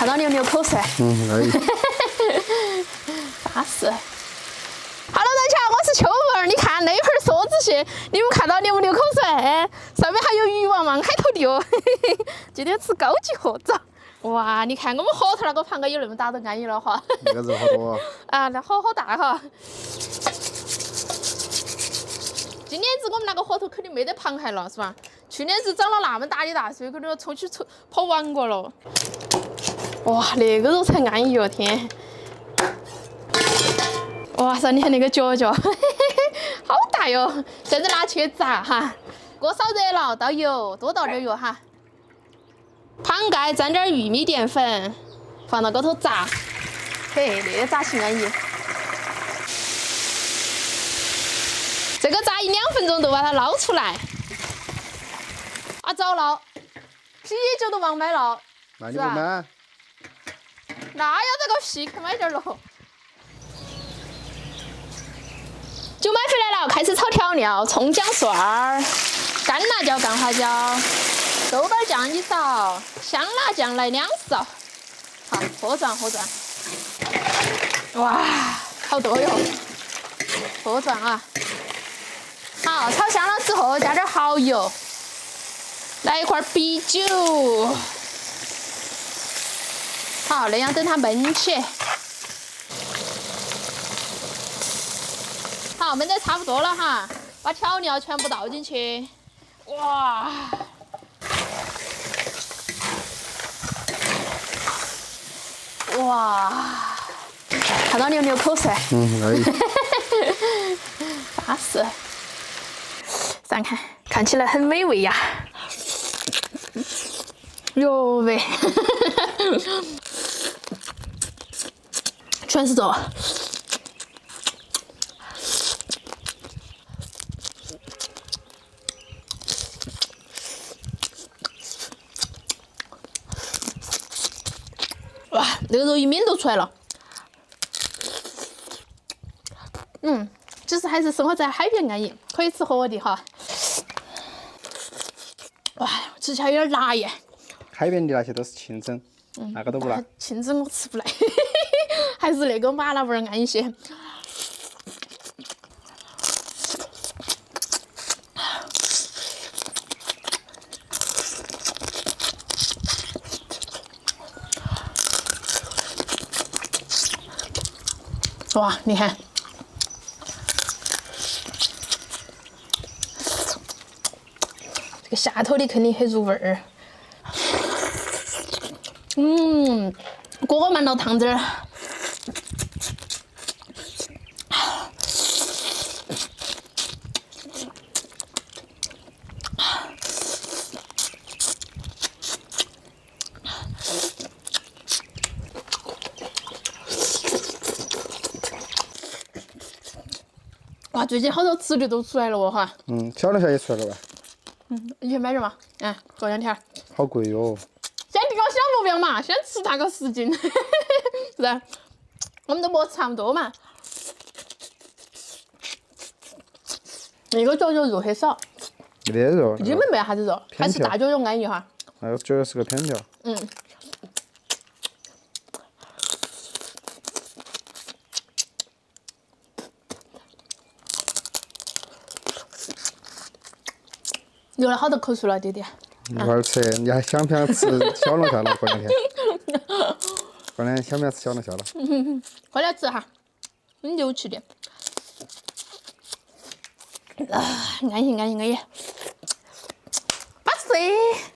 到你流口水。可以。巴适。Hello， 大家好，我是秋儿。你看那盆梭子蟹，你们看到流不流口水？上面还有鱼王往海头流。今天吃高级河枣。哇，你看我们河头那个螃蟹有那么大都安逸了哈。那个肉好多啊，那好大哈。今年子我们那个河头肯定没得螃蟹了，是吧？去年子涨了那么大的大水，可能出去跑完过了。哇，那个肉才安逸哦，天！哇塞，你看那个脚脚，好大哟！现在拿去炸哈，锅烧热了，倒油，多倒点油哈。螃盖蘸点玉米淀粉，放到锅头炸。嘿，那个炸起安逸。这个炸1-2分钟就把它捞出来。啊，糟了，啤酒都忘买了。那你不买？那要这个屁去买点喽。酒买回来了，开始炒调料：葱姜蒜儿、干辣椒、干花椒、豆瓣酱1勺，香辣酱来2勺。好，和转和转。哇，好多哟！和转啊。好，炒香了之后加点蚝油，来一块啤酒。好，那样等它焖起。好，焖得差不多了哈，把调料全部倒进去。哇！哇！看到你有流口水。可以。巴适。上看起来很美味呀。哟喂！全是肉。哇，那个肉一抿都出来了。其实还是生活在海边安逸，可以吃河的哈。哇，吃起来有点辣耶。海边的那些都是清蒸，那个都不辣。清蒸我吃不来，还是那个麻辣味儿安逸些。哇，你看，这个下头的肯定很入味儿。锅焖到汤汁儿。哇，最近好多吃的都出来了哦哈。小龙虾也出来了吧？你去买点嘛，过2天。好贵哟。先定个小目标嘛，先吃大个10斤，是吧？我们都磨差不多嘛。那个脚肉很少，没得肉。基本没啥子肉，还是大脚肉安逸哈。那个主要是个片条。流了好多口水了，弟弟。一会儿吃，你还想不想吃小龙虾了？过2天。过2天想不想吃小龙虾了？快点吃哈，很牛气的。安逸安逸安逸，巴适。